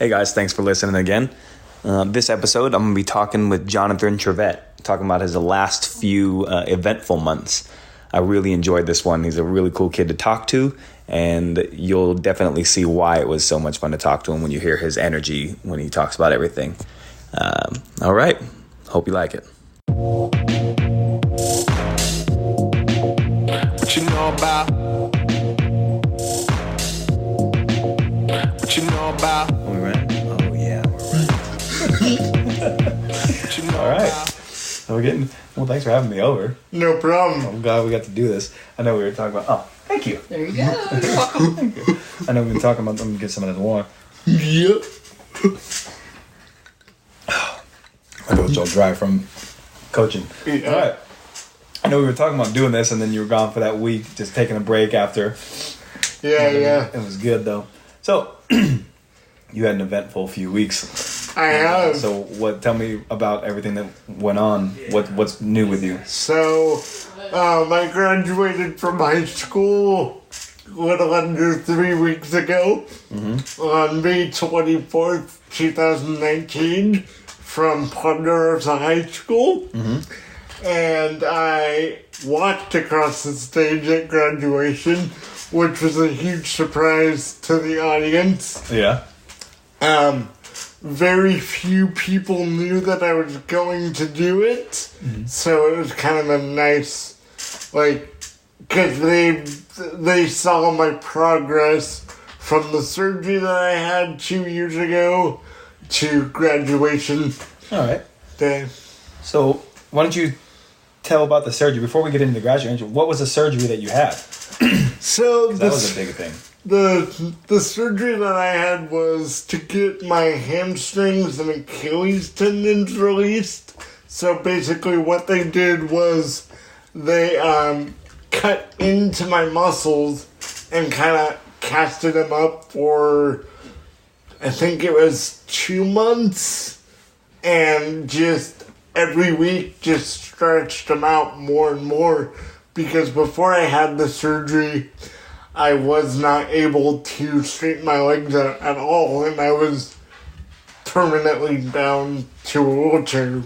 Hey guys, thanks for listening again. This episode, I'm going to be talking with Johnathan Trivette, talking about his last few eventful months. I really enjoyed this one. He's a really cool kid to talk to, and you'll definitely see why it was so much fun to talk to him when you hear his energy when he talks about everything. All right, hope you like it. What you know about? What you know about? Are we ready? Oh yeah, we're ready. All right. So we're getting. Well, thanks for having me over. No problem. I'm glad we got to do this. I know we were talking about. Oh, thank you. There you go. You're welcome. Thank you. I know we've been talking about. I'm gonna get some of this water. Yep. My throat's all dry from coaching. Yeah. All right. I know we were talking about doing this, and then you were gone for that week, just taking a break after. Yeah. It was good though. So you had an eventful few weeks. I have. So tell me about everything that went on. What's new with you? So, I graduated from high school a little under 3 weeks ago, on May 24th, 2019, from Ponderosa High School. And I walked across the stage at graduation, which was a huge surprise to the audience. Yeah. Very few people knew that I was going to do it, so it was kind of a nice, because they saw my progress from the surgery that I had 2 years ago to graduation All right. day. So why don't you tell about the surgery before we get into the graduation? What was the surgery that you had? So That was a big thing. The surgery that I had was to get my hamstrings and Achilles tendons released. So basically what they did was they cut into my muscles and kind of casted them up for, I think it was 2 months, and just every week just stretched them out more and more, because before I had the surgery I was not able to straighten my legs out at all, and I was permanently bound to a wheelchair.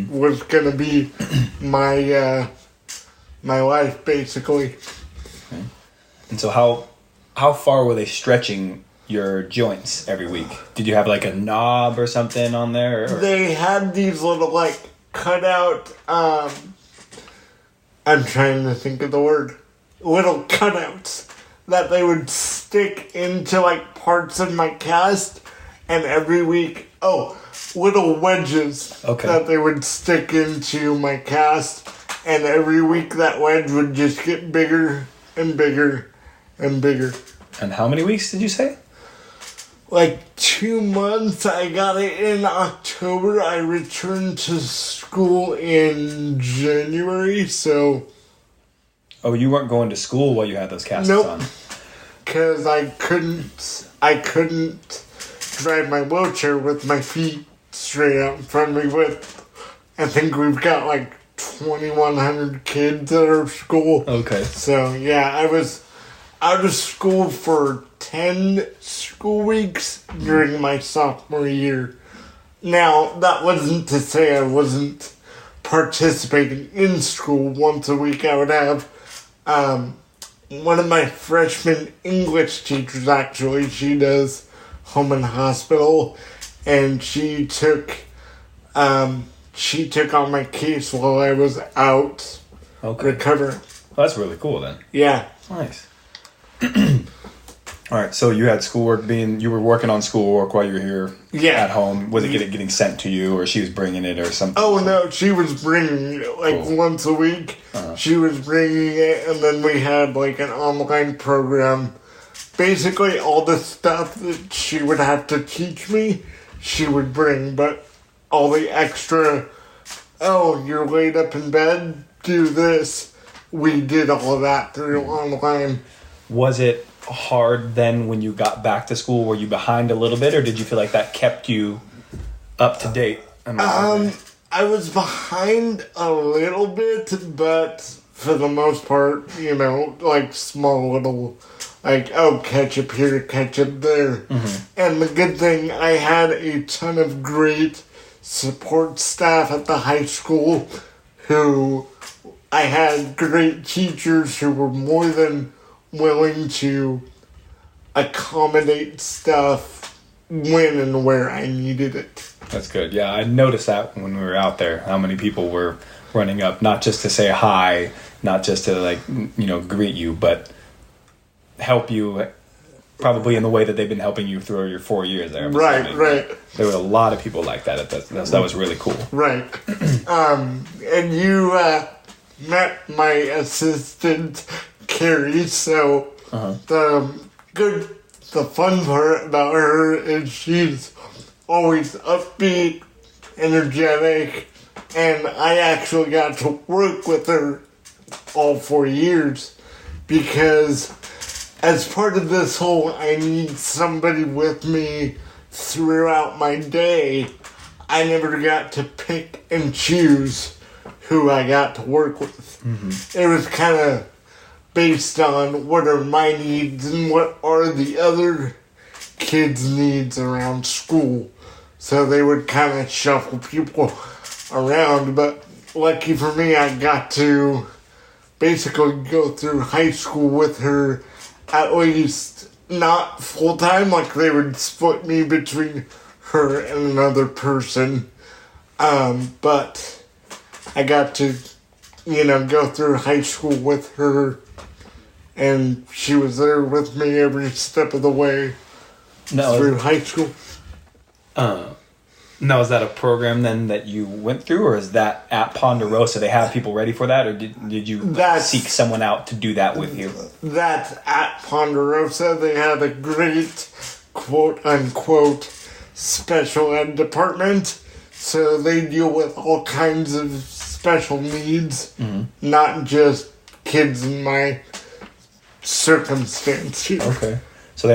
Was going to be my my life, basically. Okay. And so how far were they stretching your joints every week? Did you have like a knob or something on there? Or? They had these little cutout. I'm trying to think of the word. Little cutouts that they would stick into parts of my cast, and every week, little wedges that they would stick into my cast, and every week that wedge would just get bigger and bigger and bigger. And how many weeks did you say? 2 months. I got it in October. I returned to school in January, so... Oh, you weren't going to school while you had those casts on? Nope. Because I couldn't drive my wheelchair with my feet straight out in front of me with... I think we've got 2,100 kids at our school. Okay. So, yeah, I was out of school for 10 school weeks during my sophomore year. Now, that wasn't to say I wasn't participating in school. Once a week I would have one of my freshman English teachers, actually, she does home and hospital, and she took on my case while I was out recovering. Well, that's really cool then. Yeah. Nice. All right, so you had schoolwork you were working on schoolwork while you were here at home. Was it getting sent to you, or she was bringing it or something? Oh, no, she was bringing it, Cool. once a week. She was bringing it, and then we had, an online program. Basically, all the stuff that she would have to teach me, she would bring, but all the extra, you're laid up in bed, do this, we did all of that through online. Was it hard then when you got back to school? Were you behind a little bit, or did you feel like that kept you up to date? I was behind a little bit, but for the most part, small little like, oh, ketchup here, ketchup there. Mm-hmm. And the good thing, I had a ton of great support staff at the high school who I had great teachers who were more than willing to accommodate stuff when and where I needed it. That's good. Yeah, I noticed that when we were out there, how many people were running up, not just to say hi, not just to, like, you know, greet you, but help you probably in the way that they've been helping you through your 4 years there. Right. There were a lot of people like that. That was really cool. Right. And you met my assistant, Carrie, so the fun part about her is she's always upbeat, energetic, and I actually got to work with her all 4 years because as part of this whole I need somebody with me throughout my day, I never got to pick and choose who I got to work with. Mm-hmm. It was kind of based on what are my needs and what are the other kids' needs around school. So they would kind of shuffle people around, but lucky for me, I got to basically go through high school with her, at least not full-time, like they would split me between her and another person. But I got to, go through high school with her, and she was there with me every step of the way through high school. Now, is that a program then that you went through, or is that at Ponderosa? They have people ready for that, or did you seek someone out to do that with you? That's at Ponderosa. They have a great quote-unquote special ed department. So they deal with all kinds of special needs, not just kids in my circumstance here. Okay. So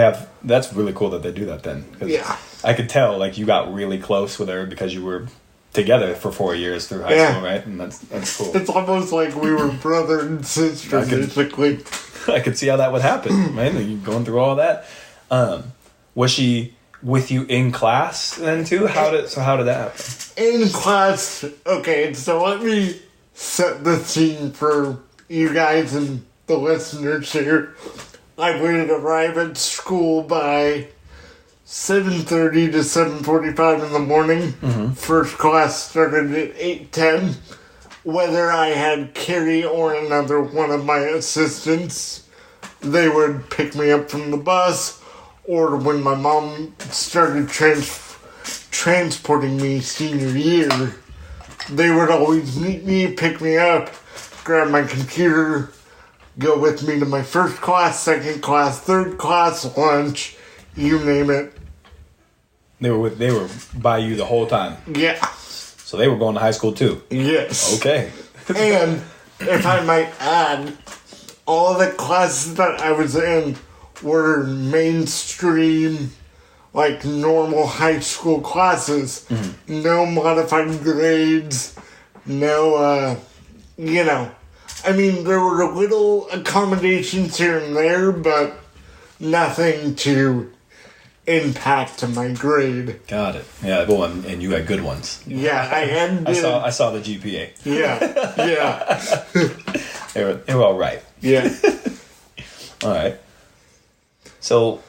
that's really cool that they do that then. Yeah. I could tell, like, you got really close with her because you were together for 4 years through high school, right? And that's cool. It's almost like we were brother and sister, basically. I could see how that would happen, man. You going through all that. Was she with you in class then too? How did that happen? In class, okay, so let me set the scene for you guys and the listeners here. I would arrive at school by 7:30 to 7:45 in the morning. Mm-hmm. First class started at 8:10. Whether I had Carrie or another one of my assistants, they would pick me up from the bus, or when my mom started transporting me senior year, they would always meet me, pick me up, grab my computer, go with me to my first class, second class, third class, lunch, you name it. They were by you the whole time. Yeah. So they were going to high school too. Yes. Okay. And if I might add, all of the classes that I was in were mainstream, like normal high school classes. Mm-hmm. No modified grades. No, I mean, there were little accommodations here and there, but nothing to impact my grade. Got it. Yeah, well, and you had good ones. Yeah, I ended. I saw the GPA. Yeah. They were all right. Yeah. All right. So,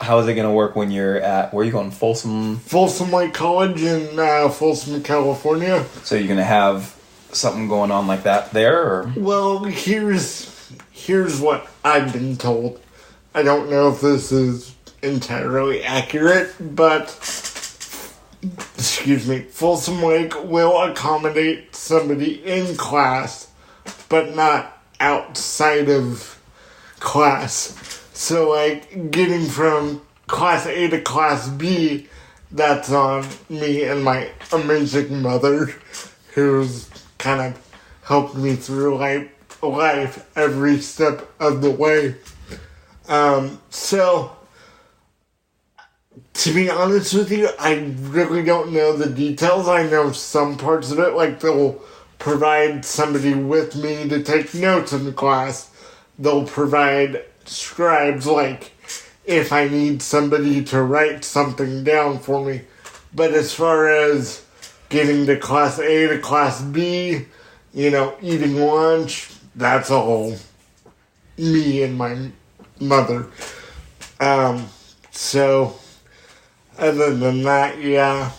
how is it going to work when you're at, where are you going, Folsom? Folsom Lake College in Folsom, California. So you're going to have something going on like that there, or? Well, here's what I've been told. I don't know if this is entirely accurate, but Folsom Lake will accommodate somebody in class, but not outside of class. So, like, getting from class A to class B, that's on me and my amazing mother, who's kind of helped me through life every step of the way. So, to be honest with you, I really don't know the details. I know some parts of it, like they'll provide somebody with me to take notes in the class. They'll provide scribes, like, if I need somebody to write something down for me. But as far as getting to class A to class B, eating lunch, that's all me and my mother. So, other than that, yeah,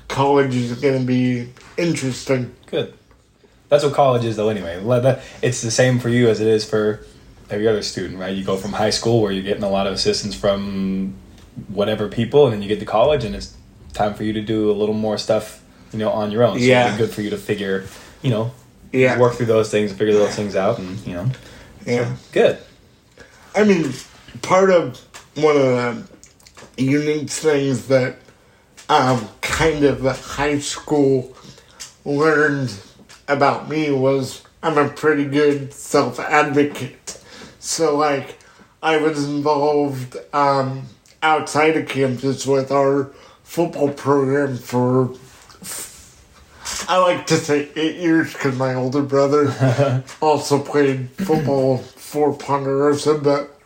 college is going to be interesting. Good. That's what college is, though, anyway. It's the same for you as it is for every other student, right? You go from high school where you're getting a lot of assistance from whatever people, and then you get to college, and it's time for you to do a little more stuff, on your own. So it'd be good for you to figure, work through those things, figure those things out, and, Yeah. So, good. I mean, part of one of the unique things that kind of high school learned about me was I'm a pretty good self-advocate. So, like, I was involved outside of campus with our football program for, I like to say 8 years because my older brother also played football for Ponderosa, but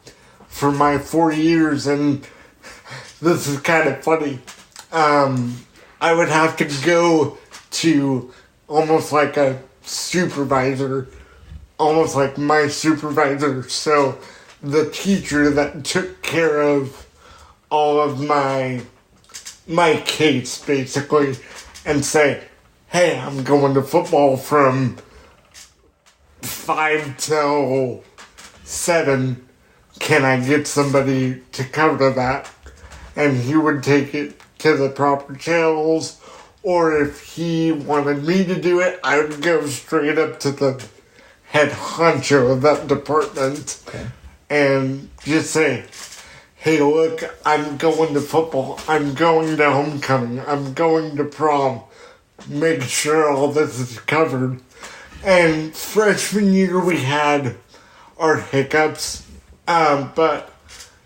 for my 4 years, and this is kind of funny, I would have to go to almost like a supervisor, almost like my supervisor, so the teacher that took care of all of my case, basically, and say, hey, I'm going to football from 5 till 7. Can I get somebody to cover that? And he would take it to the proper channels, or if he wanted me to do it, I would go straight up to the head honcho of that department and just say, hey, look, I'm going to football, I'm going to homecoming, I'm going to prom, make sure all this is covered. And freshman year we had our hiccups, but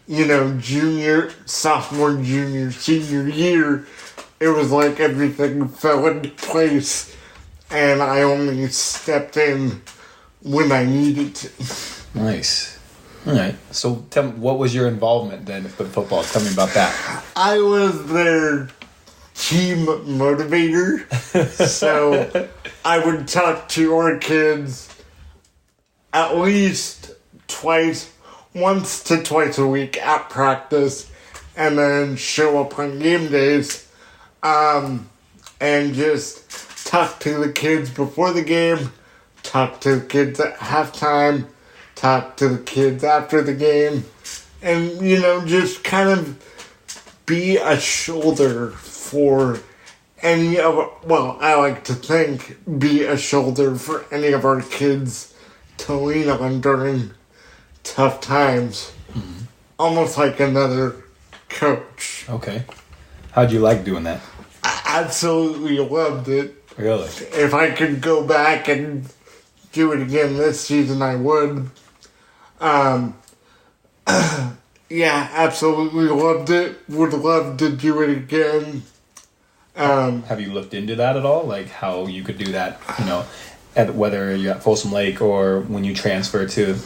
junior, sophomore, junior, senior year, it was like everything fell into place, and I only stepped in when I needed to. Nice. All right. So tell me, what was your involvement then with football? Tell me about that. I was their team motivator, so I would talk to our kids at least once to twice a week at practice, and then show up on game days, and just talk to the kids before the game, talk to the kids at halftime, talk to the kids after the game, and, just kind of be a shoulder for any of, I like to think, be a shoulder for any of our kids to lean on during tough times. Mm-hmm. Almost like another coach. Okay. How'd you like doing that? I absolutely loved it. Really? If I could go back and do it again this season, I would. Yeah, absolutely loved it. Would love to do it again. Have you looked into that at all? Like how you could do that, whether you're at Folsom Lake or when you transfer to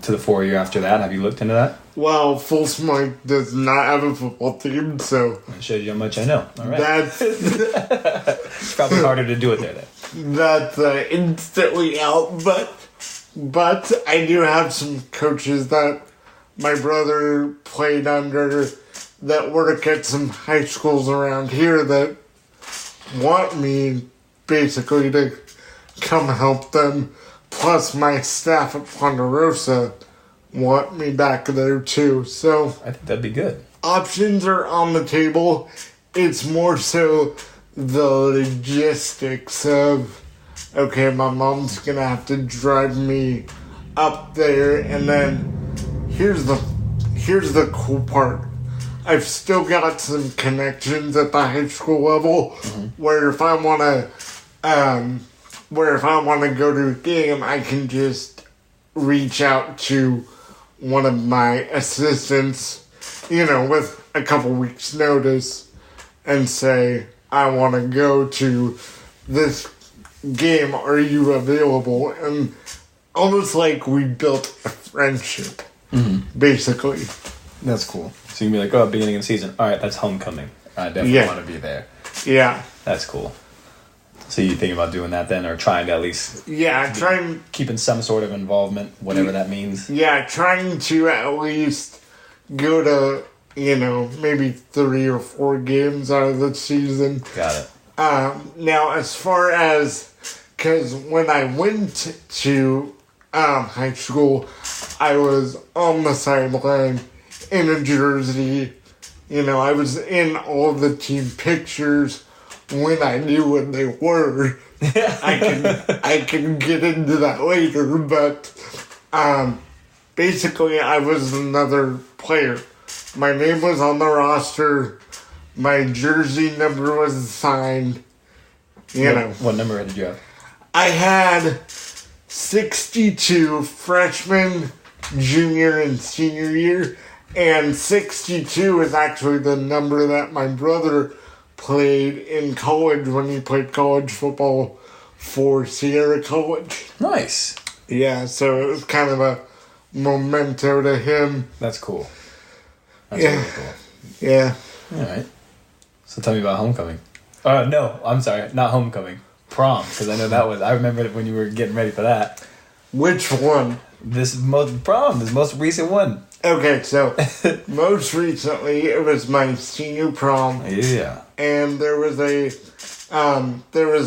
the 4 year after that? Have you looked into that? Well, Folsom Lake does not have a football team, so... That shows you how much I know. All right. That's... It's probably harder to do it there then. That's instantly out, but I do have some coaches that my brother played under that work at some high schools around here that want me basically to come help them. Plus my staff at Ponderosa want me back there too. So I think that'd be good. Options are on the table. It's more so the logistics of, okay, my mom's gonna have to drive me up there, and then here's the cool part. I've still got some connections at the high school level, where if I wanna go to a game, I can just reach out to one of my assistants, with a couple weeks' notice, and say, I want to go to this game, are you available? And almost like we built a friendship. basically. That's cool. So you can be like, oh, beginning of the season. All right, that's homecoming. I definitely want to be there. Yeah. That's cool. So you think about doing that then, or trying to at least... Yeah, keeping some sort of involvement, whatever that means. Yeah, trying to at least go to, maybe 3 or 4 games out of the season. Got it. Now, as far as... Because when I went to high school, I was on the sideline in a jersey. I was in all the team pictures when I knew what they were. I can get into that later, but basically I was another player. My name was on the roster. My jersey number was assigned. What number did you have? I had 62 freshman, junior, and senior year. And 62 is actually the number that my brother played in college when he played college football for Sierra College. Nice. Yeah, so it was kind of a memento to him. That's cool. That's really cool. Yeah. All right. So tell me about homecoming. No, I'm sorry. Not homecoming. Prom, because I know that was... I remember when you were getting ready for that. Which one? This most recent one. Okay, so most recently it was my senior prom. Yeah. And there was a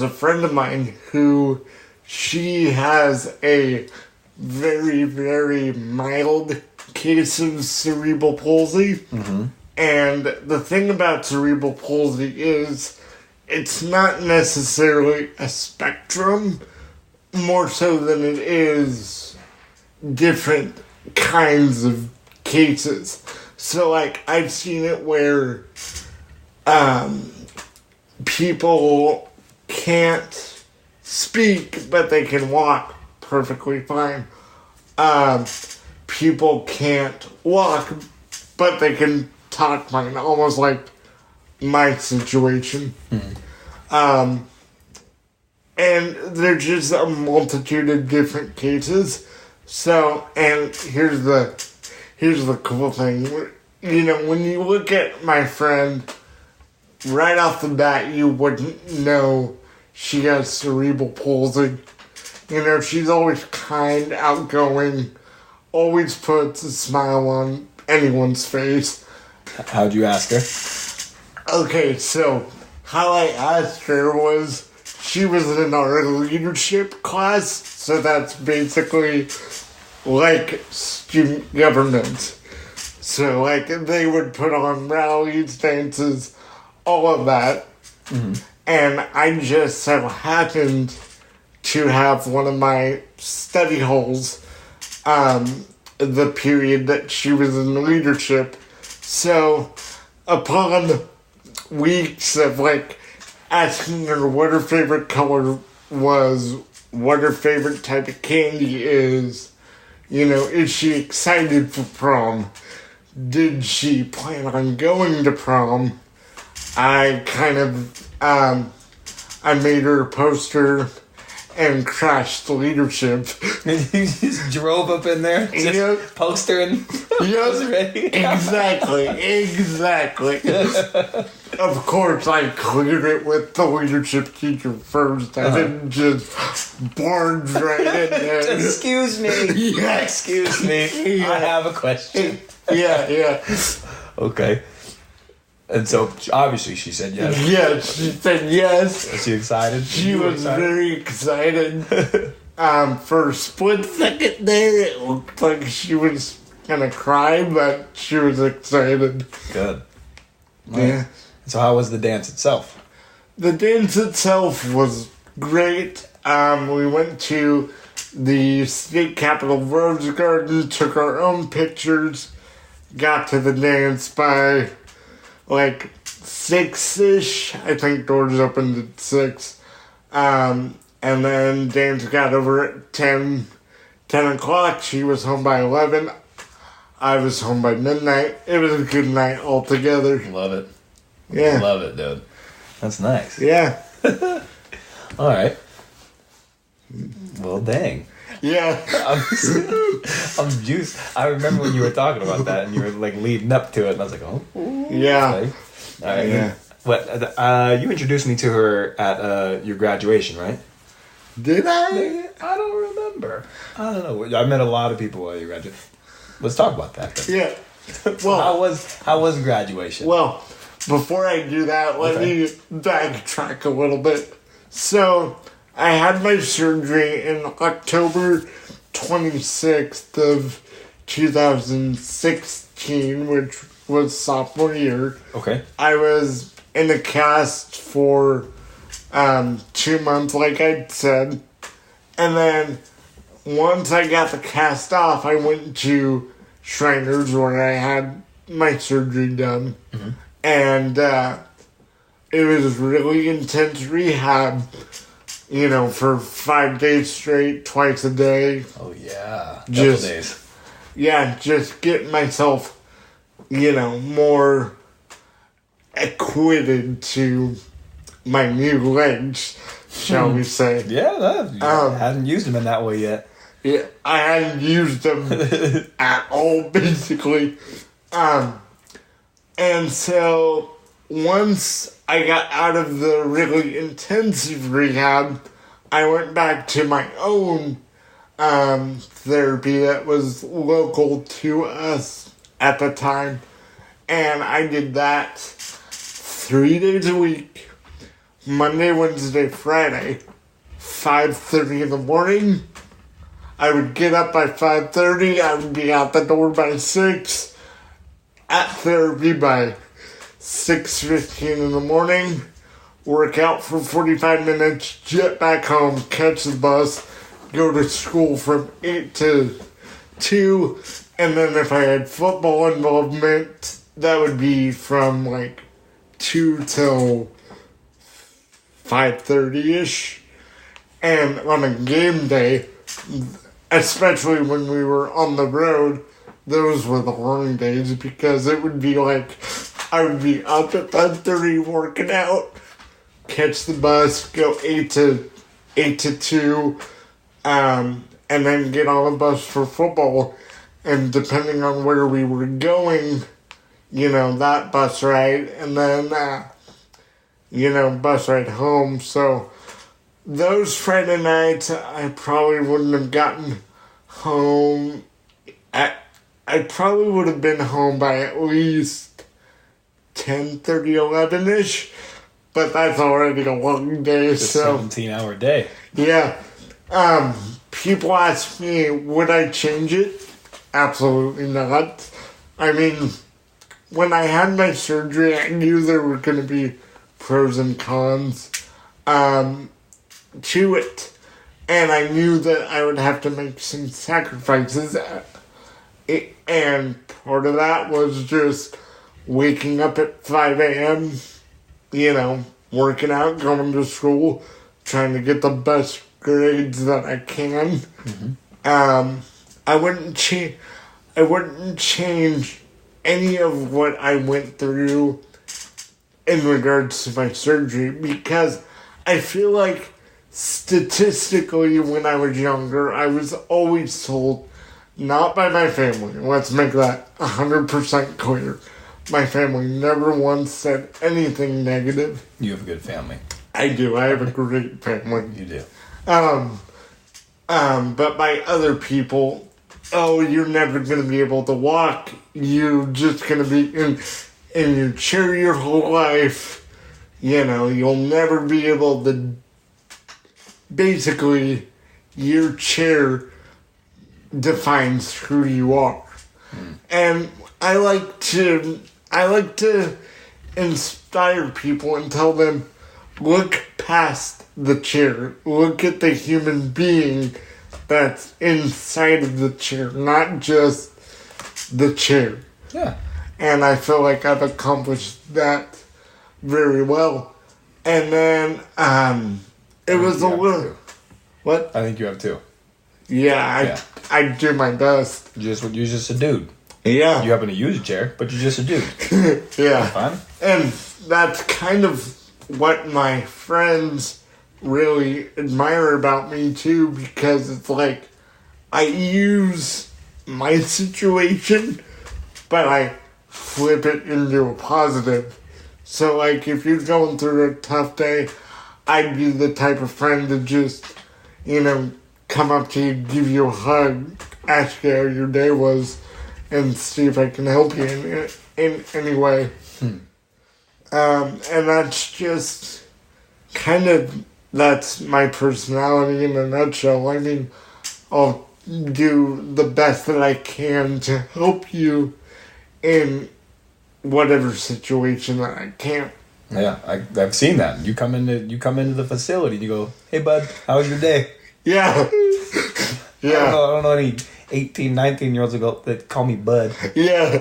friend of mine who she has a very, very mild case of cerebral palsy. Mm-hmm. And the thing about cerebral palsy is it's not necessarily a spectrum, more so than it is different kinds of cases. So, I've seen it where people can't speak, but they can walk perfectly fine. People can't walk, but they can talk fine, almost like my situation. And there's just a multitude of different cases. So, and here's the cool thing. When you look at my friend, right off the bat, you wouldn't know she has cerebral palsy. She's always kind, outgoing, always puts a smile on anyone's face. How'd you ask her? Okay, so how I asked her was, she was in our leadership class, so that's basically like student government. So, they would put on rallies, dances, all of that. Mm-hmm. And I just so happened to have one of my study halls, the period that she was in leadership. So, upon weeks of, asking her what her favorite color was, what her favorite type of candy is, is she excited for prom? Did she plan on going to prom? I kind of, I made her a poster and crashed leadership. You just drove up in there, just poster and was ready. Exactly. Of course, I cleared it with the leadership teacher first. I didn't just barge right in there. Excuse me. Yeah. Excuse me. Yeah. I have a question. Yeah. Okay. And so, obviously, she said yes. Yeah, she said yes. Was she excited? She was very excited. For a split second there, it looked like she was gonna cry, but she was excited. Good. Yeah. So how was the dance itself? The dance itself was great. We went to the state capitol Rose Garden, took our own pictures, got to the dance by 6-ish. I think doors opened at 6. And then dance got over at 10 o'clock. She was home by 11. I was home by midnight. It was a good night altogether. Love it. Yeah. Love it, dude. That's nice. Yeah. All right. Well, dang. Yeah. I'm juiced. I remember when you were talking about that, and you were like leading up to it, and I was like, oh, Yeah. okay. All right. Yeah. What? You introduced me to her at your graduation, right? Did I? I don't remember. I don't know. I met a lot of people while you graduated. Let's talk about that then. Yeah. Well, how was graduation? Well, before I do that, let me backtrack a little bit. So, I had my surgery in October 26th of 2016, which was sophomore year. Okay. I was in a cast for 2 months, like I said. And then once I got the cast off, I went to Shriners where I had my surgery done. Mm-hmm. And it was really intense rehab, for 5 days straight, twice a day. Oh, yeah. Couple days. Yeah, just getting myself, more acquitted to my new legs, shall we say. Yeah, I hadn't used them in that way yet. Yeah, I hadn't used them at all, basically. And so, once I got out of the really intensive rehab, I went back to my own therapy that was local to us at the time. And I did that 3 days a week, Monday, Wednesday, Friday, 5:30 in the morning. I would get up by 5:30, I would be out the door by 6, at therapy by 6:15 in the morning, work out for 45 minutes, jet back home, catch the bus, go to school from 8 to 2, and then if I had football involvement, that would be from 2 till 5:30-ish. And on a game day, especially when we were on the road, those were the long days because it would be I would be up at 5:30 working out, catch the bus, go 8 to 2, and then get on the bus for football. And depending on where we were going, that bus ride, and then, bus ride home. So those Friday nights, I probably wouldn't have gotten home I probably would have been home by at least 10:30, 11-ish, but that's already a long day, it's a 17-hour day. Yeah. People ask me, would I change it? Absolutely not. I mean, when I had my surgery, I knew there were going to be pros and cons to it. And I knew that I would have to make some sacrifices. And part of that was just waking up at 5 a.m., working out, going to school, trying to get the best grades that I can. Mm-hmm. I wouldn't change any of what I went through in regards to my surgery because I feel like statistically when I was younger, I was always told, not by my family, let's make that 100% clear. My family never once said anything negative. You have a good family. I do. I have a great family. You do. But by other people, oh, you're never going to be able to walk. You're just going to be in your chair your whole life. You'll never be able to... Basically, your chair defines who you are. And I like to inspire people and tell them, look past the chair. Look at the human being that's inside of the chair, not just the chair. Yeah. And I feel like I've accomplished that very well. And then, it was a little... What? I think you have too. Yeah, I do my best. You're just a dude. Yeah. You happen to use a chair, but you're just a dude. Yeah. Fine. And that's kind of what my friends really admire about me too, because it's I use my situation, but I flip it into a positive. So, like, if you're going through a tough day, I'd be the type of friend to just, come up to you, give you a hug, ask you how your day was, and see if I can help you in any way. And that's just that's my personality in a nutshell. I mean, I'll do the best that I can to help you in whatever situation that I can. Yeah, I've seen that. You come into the facility and you go, "Hey, bud, how was your day?" Yeah. Yeah. I don't know any 18, 19-year-olds that call me bud. Yeah.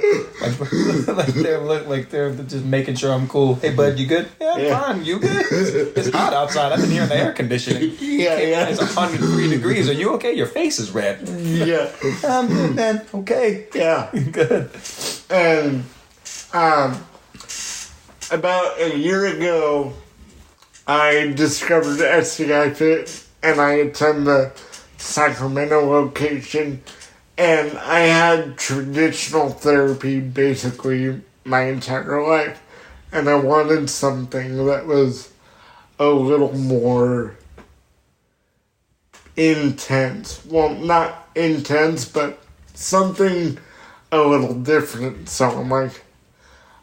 like they're just making sure I'm cool. Hey, bud, you good? Yeah, I'm fine. You good? It's hot outside. I've been here in the air conditioning. Yeah. It's 103 degrees. Are you okay? Your face is red. Yeah. I'm good, man. Okay. Yeah. Good. And about a year ago, I discovered SCI Fit, and I attend the Sacramento location, and I had traditional therapy basically my entire life, and I wanted something that was a little more intense. Well, not intense, but something a little different. So I'm like,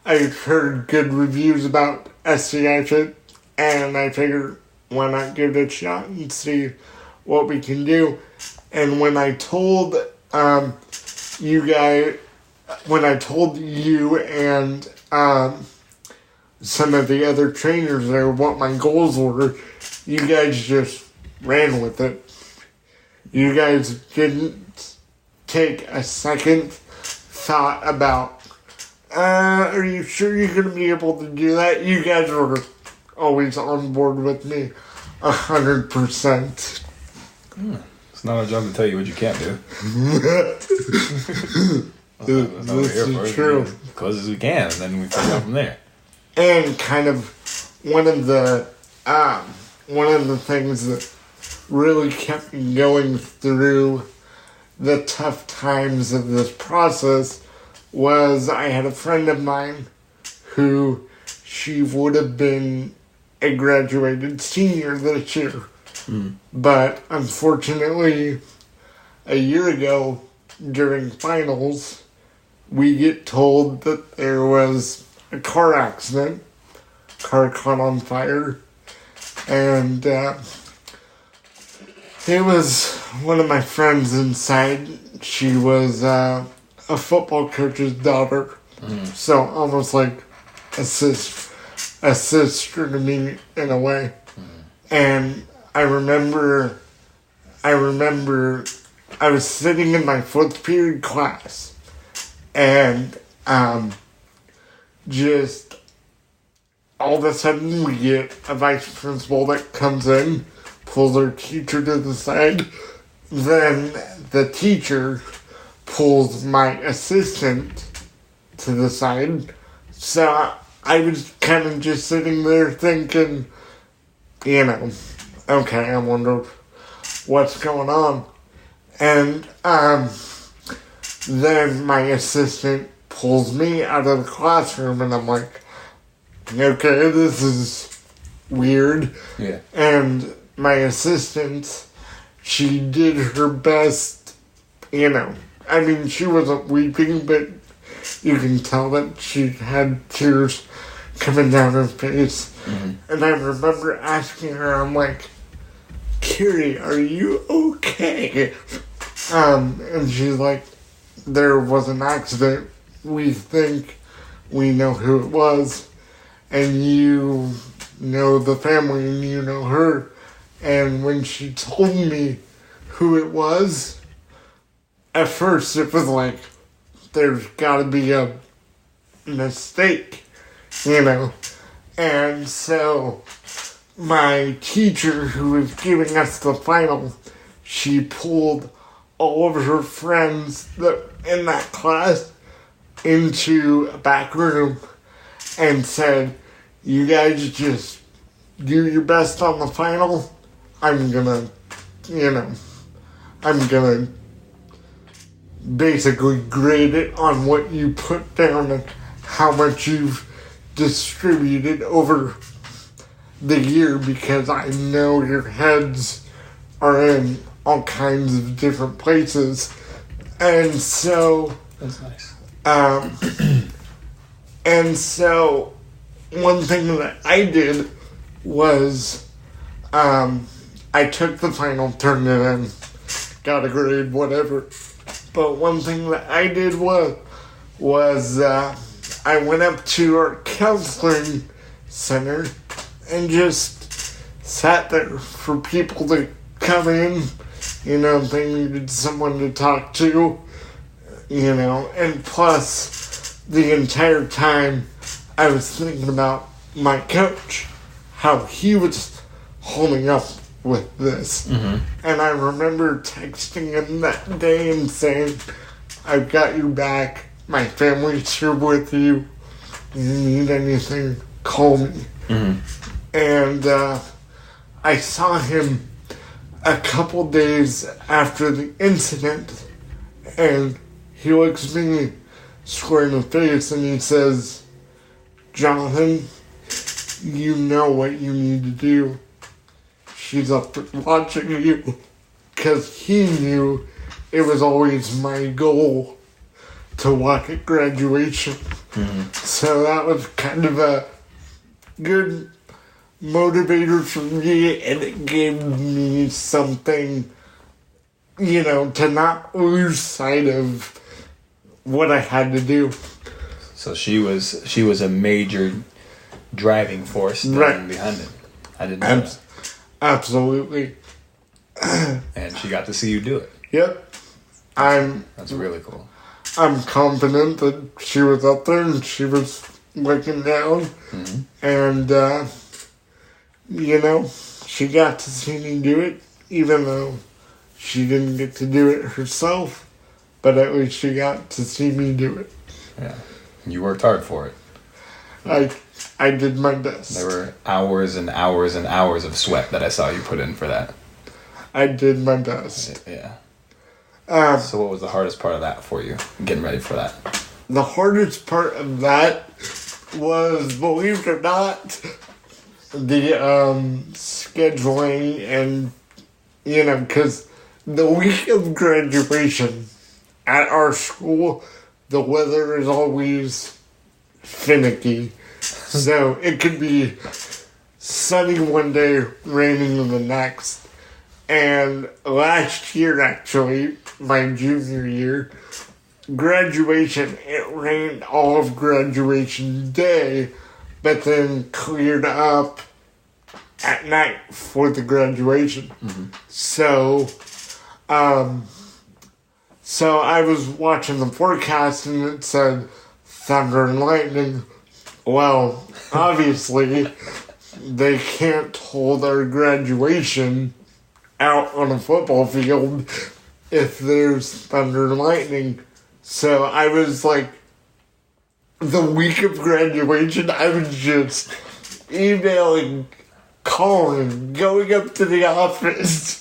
I heard good reviews about SCI Fit, and I figured, why not give it a shot and see what we can do. And when I told you and some of the other trainers there what my goals were, you guys just ran with it. You guys didn't take a second thought about, are you sure you're going to be able to do that? You guys were always on board with me 100%. It's not our job to tell you what you can't do. That's not what we're here for. True. Close as we can, and then we figure out from there. And kind of one of the things that really kept me going through the tough times of this process was I had a friend of mine who she would have been a graduated senior this year. But unfortunately, a year ago during finals, we get told that there was a car accident, car caught on fire, and it was one of my friends inside. She was a football coach's daughter, so almost like a sister to me in a way. And I remember I was sitting in my 4th period class, and just all of a sudden we get a vice principal that comes in, pulls our teacher to the side, then the teacher pulls my assistant to the side. So I was kind of just sitting there thinking, okay, I wonder what's going on. And then my assistant pulls me out of the classroom, and I'm like, okay, this is weird. Yeah. And my assistant, she did her best, I mean, she wasn't weeping, but you can tell that she had tears coming down her face. And I remember asking her, I'm like, Carrie, are you okay? And she's like, there was an accident. We think we know who it was. And you know the family and you know her. And when she told me who it was, at first it was like, there's gotta be a mistake, And so my teacher who was giving us the final, she pulled all of her friends that in that class into a back room and said, you guys just do your best on the final. I'm gonna basically grade it on what you put down and how much you've distributed over the year, because I know your heads are in all kinds of different places. And so That's nice. And so one thing that I did was I took the final, turned it in, got a grade, whatever. But one thing that I did was I went up to our counseling center and just sat there for people to come in. You know, they needed someone to talk to, you know, and plus the entire time I was thinking about my coach, how he was holding up with this. Mm-hmm. And I remember texting him that day and saying, I've got you back. My family's here with you. If you need anything, call me. Mm-hmm. And I saw him a couple days after the incident, and he looks me square in the face and he says, Johnathan, you know what you need to do. She's up there watching you. Because he knew it was always my goal to walk at graduation. Mm-hmm. So that was kind of a good motivator for me, and it gave me something, you know, to not lose sight of what I had to do. So she was a major driving force behind it. I didn't know that. Absolutely. And she got to see you do it. Yep. That's really cool. I'm confident that she was up there and she was looking down. Mm-hmm. And, you know, she got to see me do it, even though she didn't get to do it herself. But at least she got to see me do it. Yeah. You worked hard for it. I did my best. There were hours and hours and hours of sweat that I saw you put in for that. I did my best. Yeah. So what was the hardest part of that for you, getting ready for that? The hardest part of that was, believe it or not, the scheduling and, you know, because the week of graduation at our school, the weather is always finicky. So it could be sunny one day, raining the next. And last year, actually, my junior year, graduation, it rained all of graduation day, but then cleared up at night for the graduation. Mm-hmm. So I was watching the forecast and it said thunder and lightning. Well, obviously, they can't hold our graduation out on a football field if there's thunder and lightning. So I was like, the week of graduation, I was just emailing, calling, going up to the office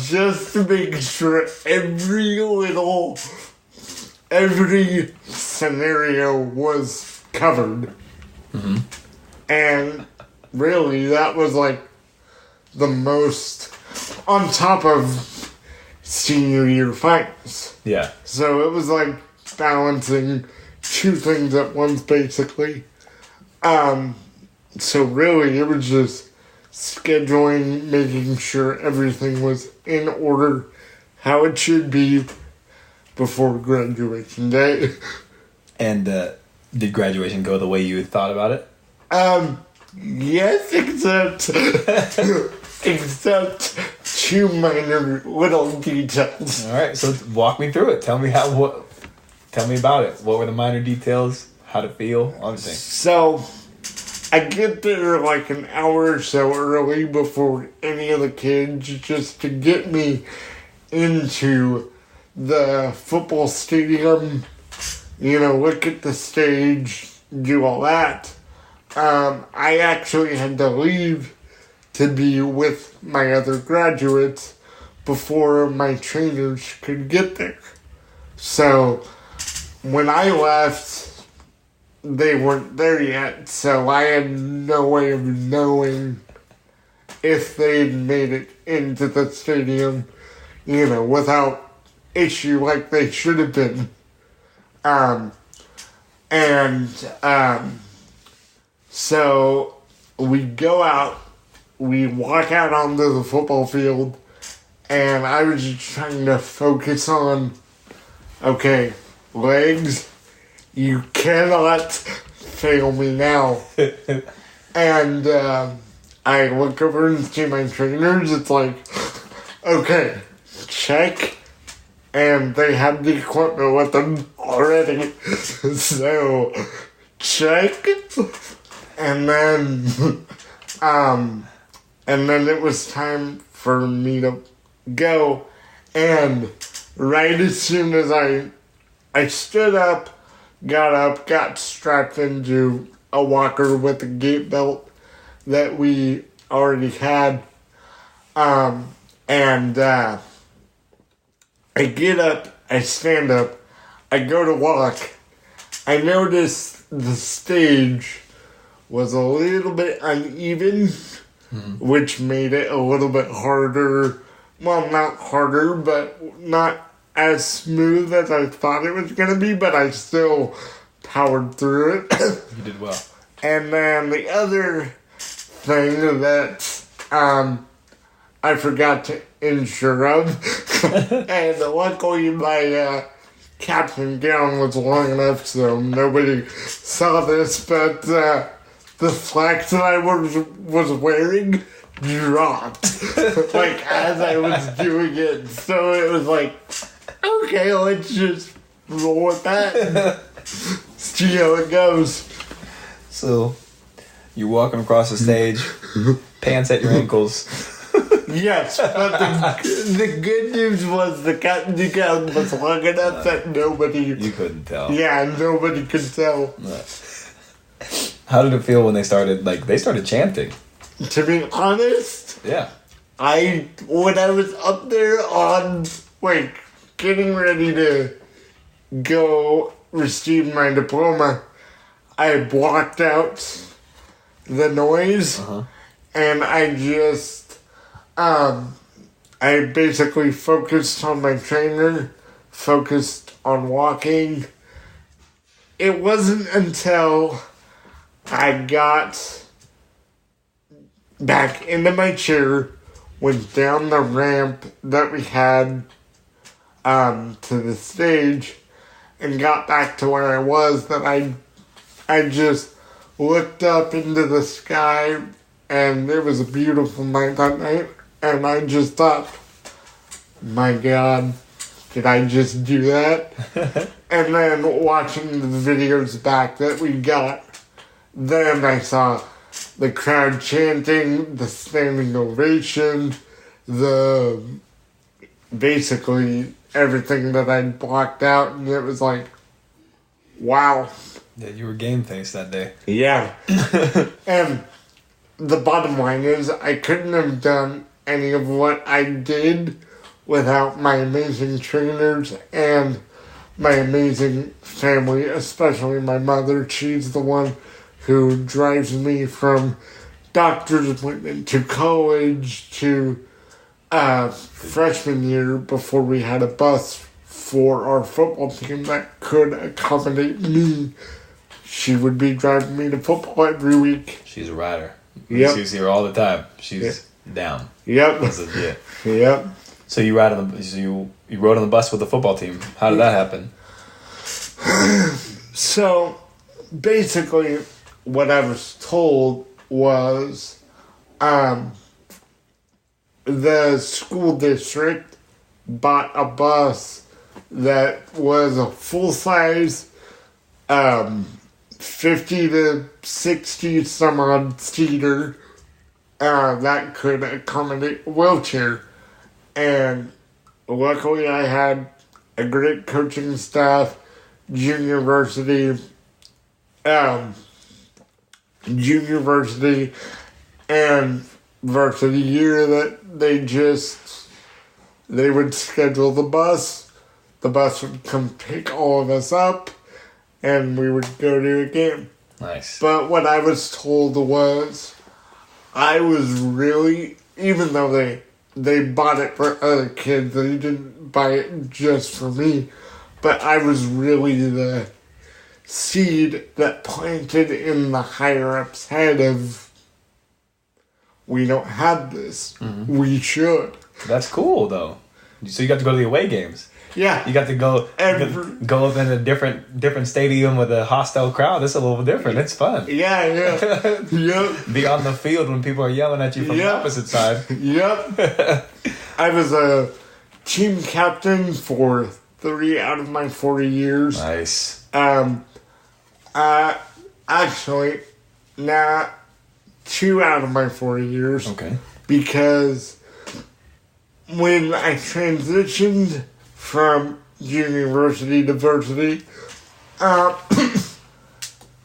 just to make sure every scenario was covered. Mm-hmm. And really, that was like the most, on top of senior year finals. Yeah. So it was like balancing two things at once, basically. So really, it was just scheduling, making sure everything was in order, how it should be before graduation day. And did graduation go the way you had thought about it? Yes, except two minor little details. All right, so walk me through it. Tell me about it. What were the minor details? How to feel? Everything. So, I get there like an hour or so early before any of the kids, just to get me into the football stadium, you know, look at the stage, do all that. I actually had to leave to be with my other graduates before my trainers could get there. So when I left, they weren't there yet, so I had no way of knowing if they'd made it into the stadium, without issue like they should have been. So we go out, we walk out onto the football field, and I was just trying to focus on, okay, legs, you cannot fail me now. And I look over and see my trainers, it's like, okay, check. And they have the equipment with them already. So, check. And then it was time for me to go. And right as soon as I stood up, got strapped into a walker with a gate belt that we already had. I get up, I stand up, I go to walk. I notice the stage was a little bit uneven, which made it a little bit harder. Well, not harder, but not as smooth as I thought it was going to be, but I still powered through it. You did well. And then the other thing that I forgot to insure of, and luckily my captain gown was long enough so nobody saw this, but the slacks that I was wearing dropped like as I was doing it, so it was like, okay, let's just roll with that, see how it goes. So you're walking across the stage, pants at your ankles. Yes, but the good news was the captain's gown was long enough that nobody... You couldn't tell. Yeah, nobody could tell. How did it feel when they started chanting? To be honest... Yeah. When I was up there getting ready to go receive my diploma, I blocked out the noise, and I just... I basically focused on my trainer, focused on walking. It wasn't until I got back into my chair, went down the ramp that we had to the stage, and got back to where I was that I just looked up into the sky, and it was a beautiful night that night. And I just thought, my God, did I just do that? And then watching the videos back that we got, then I saw the crowd chanting, the standing ovation, basically everything that I blocked out, and it was like, wow. Yeah, you were game faced that day. Yeah. And the bottom line is, I couldn't have done any of what I did without my amazing trainers and my amazing family, especially my mother. She's the one who drives me from doctor's appointment to college to freshman year before we had a bus for our football team that could accommodate me. She would be driving me to football every week. She's a rider. Yep. She's here all the time. She's down. Yep. That's legit. Yep. So you rode on the bus with the football team. How did that happen? So basically what I was told was the school district bought a bus that was a full-size 50 to 60 some odd seater that could accommodate a wheelchair. And luckily I had a great coaching staff, junior varsity and varsity year, that they would schedule the bus, the bus would come pick all of us up, and we would go to a game. Nice. But what I was told was, I was really, even though they bought it for other kids, they didn't buy it just for me, but I was really the seed that planted in the higher-ups' head of, we don't have this. Mm-hmm. We should. That's cool, though. So you got to go to the away games. Yeah. You got to go up in a different stadium with a hostile crowd. It's a little different. It's fun. Yeah. Yep. Be on the field when people are yelling at you from the opposite side. Yep. I was a team captain for 3 out of my 4 years. Nice. Actually, 2 out of my 4 years. Okay. Because when I transitioned from university to varsity,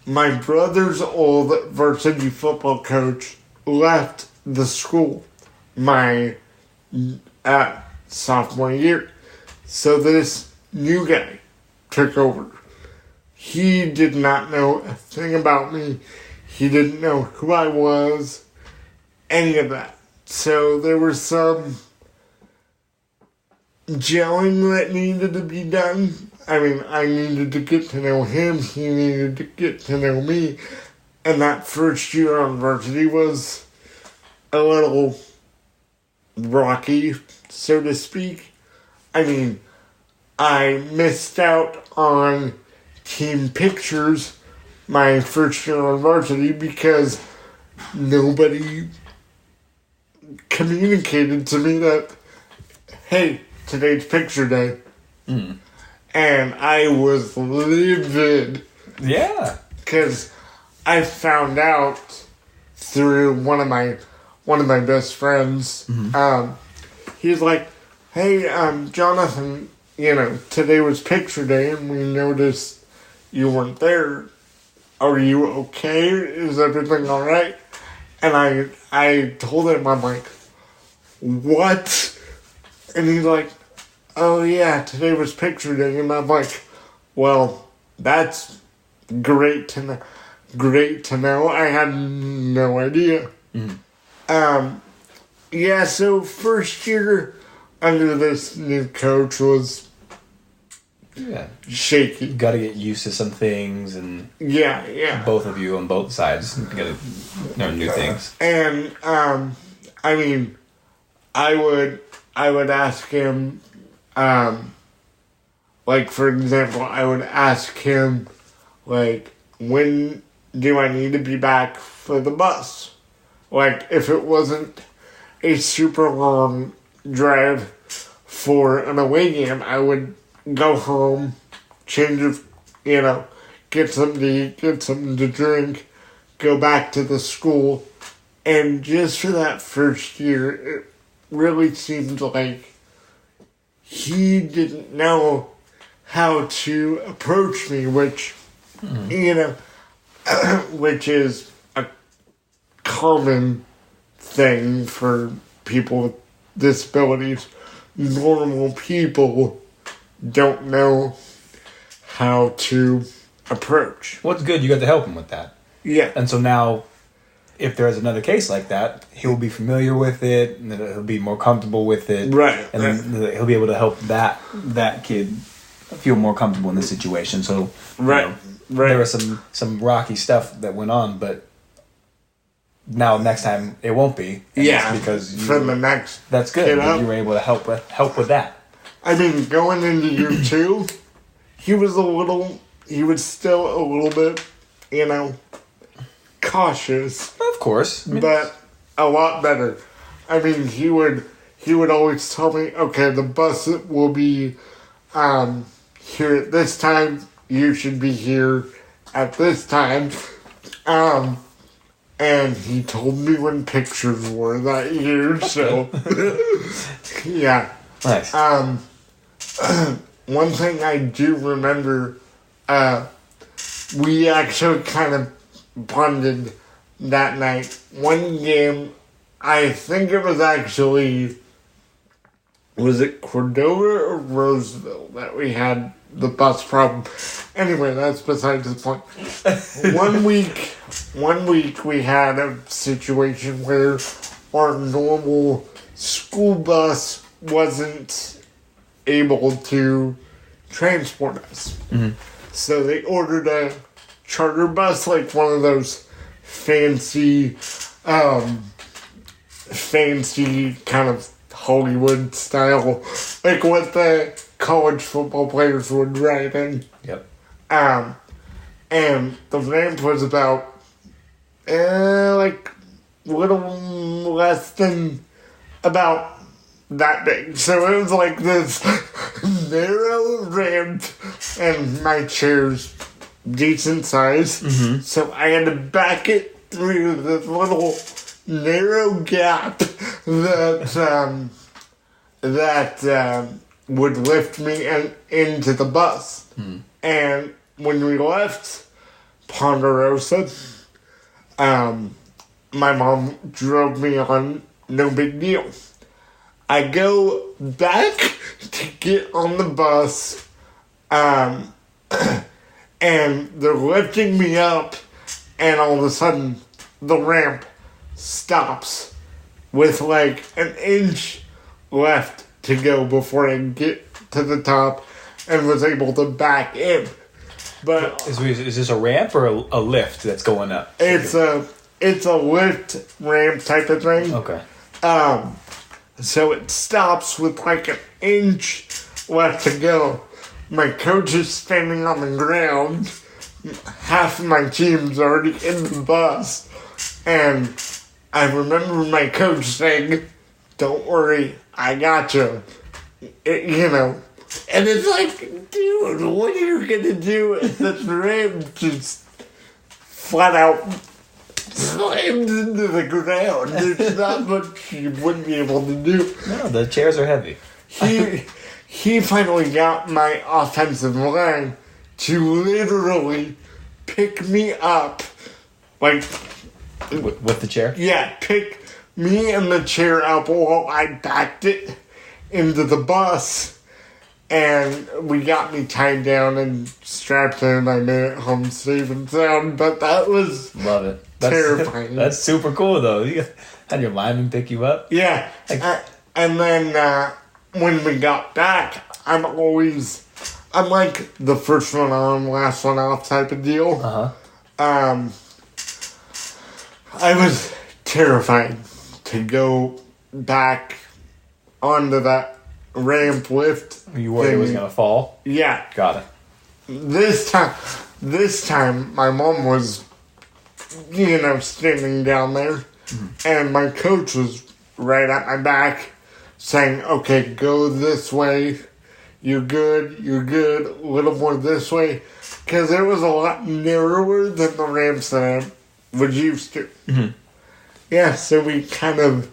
my brother's old varsity football coach left the school my sophomore year. So this new guy took over. He did not know a thing about me. He didn't know who I was, any of that. So there was some gelling that needed to be done. I mean, I needed to get to know him. He needed to get to know me. And that first year on varsity was a little rocky, so to speak. I mean, I missed out on team pictures my first year on varsity because nobody communicated to me that, hey, today's picture day. Mm. And I was livid. Yeah. Because I found out through one of my best friends. Mm-hmm. He's like, hey, Johnathan, today was picture day and we noticed you weren't there. Are you okay? Is everything all right? And I told him, I'm like, what? And he's like, oh yeah, today was picture day. And I'm like, well, that's great to know. Great to know. I had no idea. Mm. Yeah, so first year under this new coach was shaky. You got to get used to some things, and both of you on both sides got to learn new things. And I mean, I would ask him, like for example, I would ask him, like, when do I need to be back for the bus? Like, if it wasn't a super long drive for an away game, I would go home, change get something to eat, get something to drink, go back to the school. And just for that first year, it really seemed like he didn't know how to approach me, which, which is a common thing for people with disabilities. Normal people don't know how to approach. Well, it's good you got to help him with that. Yeah. And so now, if there's another case like that, he'll be familiar with it, and he'll be more comfortable with it. Right. And then he'll be able to help that kid feel more comfortable in the situation. So, right. There was some rocky stuff that went on, but now next time it won't be. Because from the next. That's good. You were able to help with that. I mean, going into year 2, he was still a little bit, cautious. Of course. But a lot better. I mean, he would always tell me, okay, the bus will be here at this time. You should be here at this time. And he told me when pictures were that year, so yeah. Nice. One thing I do remember, we actually kind of bonded that night. One game, I think it was actually was it Cordova or Roseville that we had the bus problem? Anyway, that's besides the point. One week we had a situation where our normal school bus wasn't able to transport us. Mm-hmm. So they ordered a charter bus, like one of those fancy kind of Hollywood style, like what the college football players would ride in. Yep. And the ramp was about like a little less than about that big. So it was like this narrow ramp, and my chair's decent size. Mm-hmm. So I had to back it through this little narrow gap that would lift me into the bus. And when we left Ponderosa, my mom drove me on, no big deal. I go back to get on the bus, and they're lifting me up, and all of a sudden, the ramp stops with like an inch left to go before I get to the top and was able to back in. But is this a ramp or a lift that's going up? It's a lift ramp type of thing. Okay. So it stops with like an inch left to go. My coach is standing on the ground. Half of my team's already in the bus. And I remember my coach saying, "Don't worry, I got you." And it's like, dude, what are you going to do if this ramp just flat out slammed into the ground? There's not much you wouldn't be able to do. No, the chairs are heavy. He finally got my offensive line to literally pick me up. Like, with the chair? Yeah, pick me and the chair up while I backed it into the bus. And we got me tied down and strapped in. I made it home safe and sound, but that was love it. Terrifying. That's super cool, though. You had your lineman pick you up. Yeah, and then when we got back, I'm like the first one on, last one off type of deal. I was terrified to go back onto that ramp lift. You worried it was going to fall? Yeah. Got it. This time, my mom was, standing down there, and my coach was right at my back, saying, "Okay, go this way. You're good. A little more this way," because it was a lot narrower than the ramps that I was used to. Mm-hmm. Yeah, so we kind of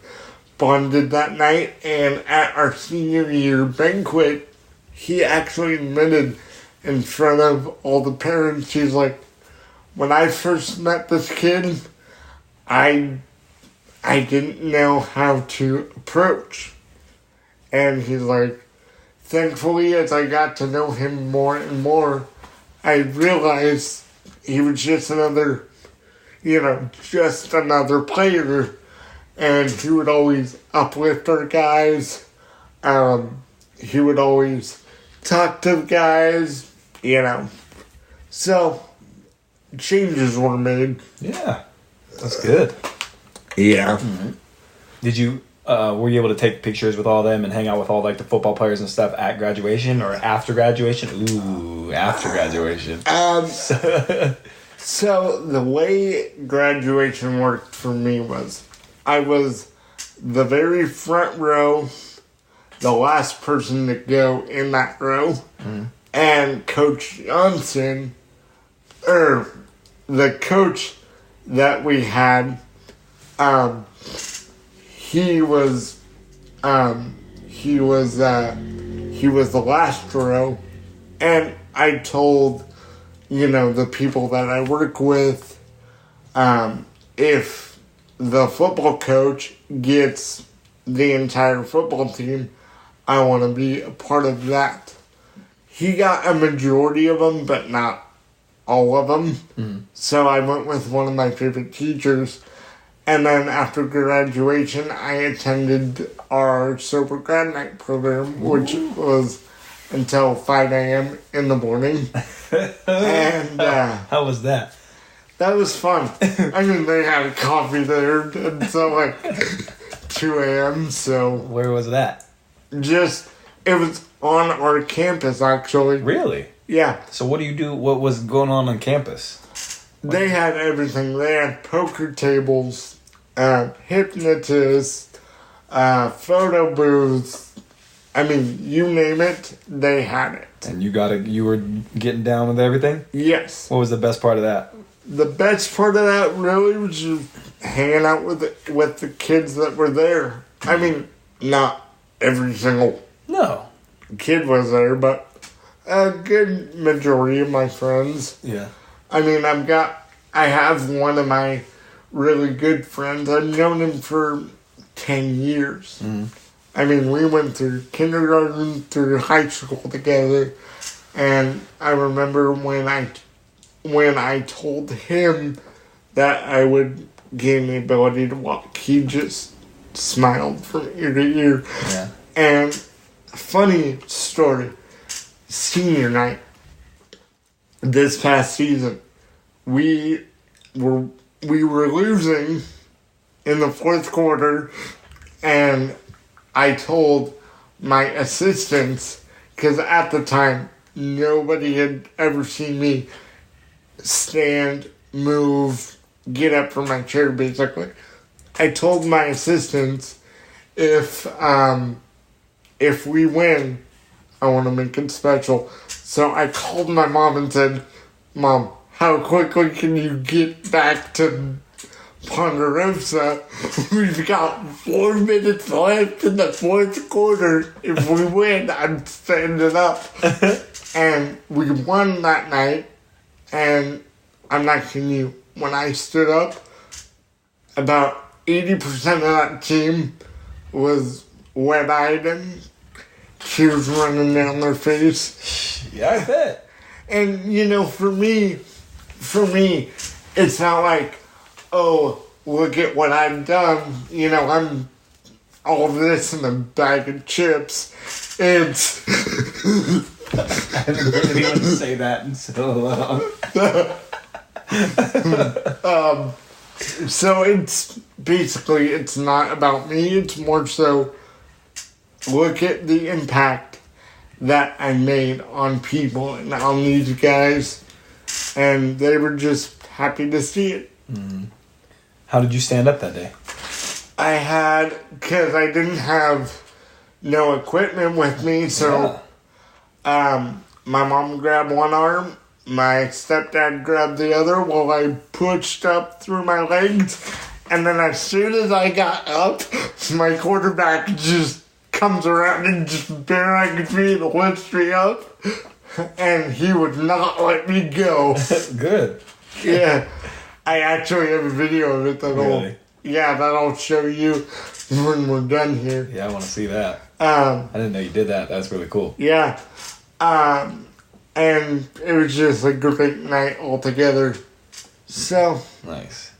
bonded that night, and at our senior year banquet, he actually admitted in front of all the parents, he's like, "When I first met this kid, I didn't know how to approach." And he's like, "Thankfully, as I got to know him more and more, I realized he was just another player. And he would always uplift our guys. He would always talk to the guys, So, changes were made." Yeah, that's good. Yeah. Mm-hmm. Did you, were you able to take pictures with all them and hang out with all, like, the football players and stuff at graduation or after graduation? Ooh, after graduation. So, the way graduation worked for me was, I was the very front row, the last person to go in that row, and Coach Johnson, the coach that we had, he was the last row, and I told, the people that I work with, if the football coach gets the entire football team, I want to be a part of that. He got a majority of them, but not all of them. Mm-hmm. So I went with one of my favorite teachers. And then after graduation, I attended our Sober Grad Night program, which was until 5 a.m. in the morning. And how was that? that was fun. I mean, they had coffee there until like 2 a.m. So Where was that? it was on our campus, actually. Really? Yeah. So what do you do? What was going on campus? They had everything. They had poker tables, hypnotists, photo booths. I mean, you name it, they had it. And you were getting down with everything? Yes. What was the best part of that? The best part of that really was just hanging out with the kids that were there. I mean, not every single No. kid was there, but a good majority of my friends. Yeah. I mean, I have one of my really good friends. I've known him for 10 years. Mm-hmm. I mean, we went through kindergarten through high school together. And I remember when I told him that I would gain the ability to walk, he just smiled from ear to ear. Yeah. And funny story, senior night, this past season, we were losing in the fourth quarter, and I told my assistants, because at the time, nobody had ever seen me stand, move, get up from my chair, basically. I told my assistants, if we win, I want to make it special. So I called my mom and said, Mom, how quickly can you get back to Ponderosa? We've got 4 minutes left in the fourth quarter. If we win, I'm standing up. And we won that night. And I'm not kidding you, when I stood up, about 80% of that team was wet-eyed and tears running down their face. Yeah, I bet. And, you know, for me, it's not like, oh, look at what I've done. You know, I'm all this in a bag of chips. It's... I haven't heard anyone say that in so long. So it's basically, it's not about me. It's more so, look at the impact that I made on people and on these guys. And they were just happy to see it. Mm-hmm. How did you stand up that day? I had, because I didn't have no equipment with me, so my mom grabbed one arm, my stepdad grabbed the other while I pushed up through my legs, and then as soon as I got up, my quarterback just comes around and just barags me and lifts me up, and he would not let me go. Good. Yeah. I actually have a video of it Really? that'll show you when we're done here. Yeah, I want to see that. I didn't know you did that. That's really cool. Yeah. And it was just a great night altogether. So, Nice.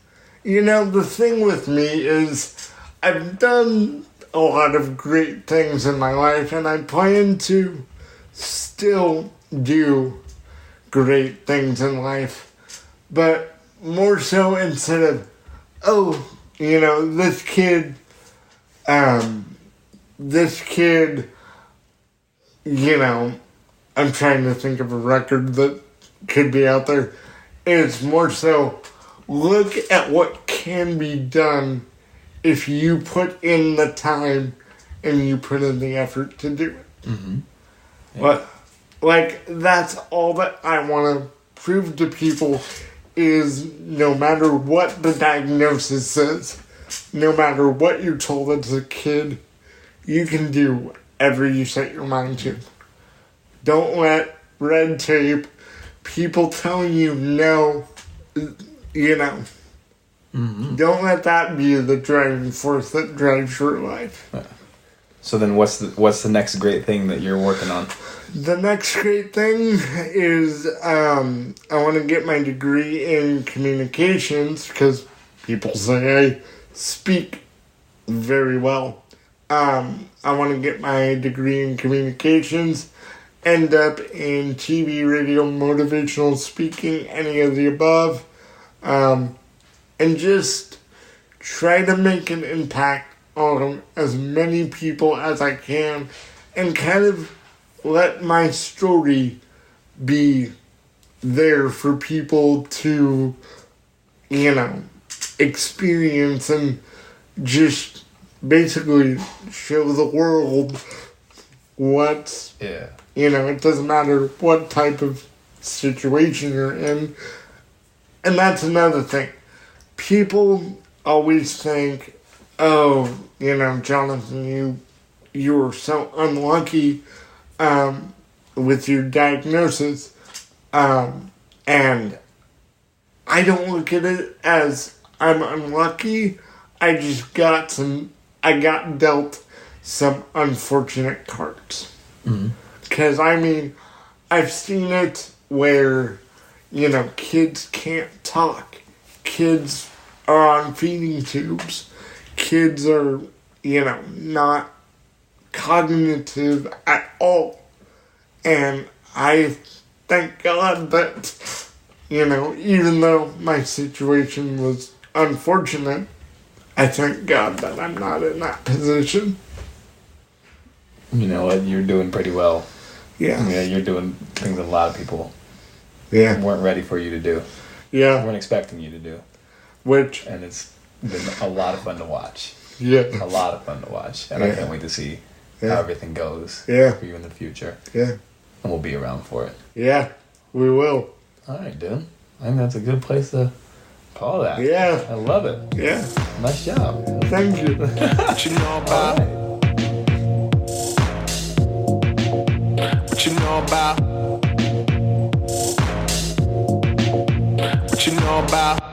you know, the thing with me is I've done a lot of great things in my life, and I plan to still do great things in life. But more so instead of, oh, you know, this kid, you know, I'm trying to think of a record that could be out there. It's more so, look at what can be done if you put in the time and you put in the effort to do it. Mm-hmm. Yeah. But, like, that's all that I want to prove to people is no matter what the diagnosis says, no matter what you're told as a kid, you can do whatever you set your mind to. Don't let red tape, people telling you no, you know, don't let that be the driving force that drives your life. So then what's the next great thing that you're working on? The next great thing is I want to get my degree in communications because people say I speak very well. I want to get my degree in communications, end up in TV, radio, motivational speaking, any of the above, and just try to make an impact on as many people as I can and kind of let my story be there for people to, experience and just basically show the world what, it doesn't matter what type of situation you're in. And that's another thing. People always think, oh, Johnathan, you were so unlucky with your diagnosis. And I don't look at it as I'm unlucky. I just got dealt some unfortunate cards. Because, I've seen it where, kids can't talk. Kids are on feeding tubes. Kids are, not cognitive at all. And I thank God that, even though my situation was unfortunate, I thank God that I'm not in that position. You know what? You're doing pretty well. Yeah. Yeah, you're doing things that a lot of people weren't ready for you to do. Yeah. Weren't expecting you to do. And it's been a lot of fun to watch. Yeah. A lot of fun to watch. And I can't wait to see how everything goes for you in the future. Yeah. And we'll be around for it. Yeah, we will. All right, dude. I think that's a good place to call that. Yeah. I love it. Yeah. Nice job. Thank you. What you know about? What you know about? What you know about?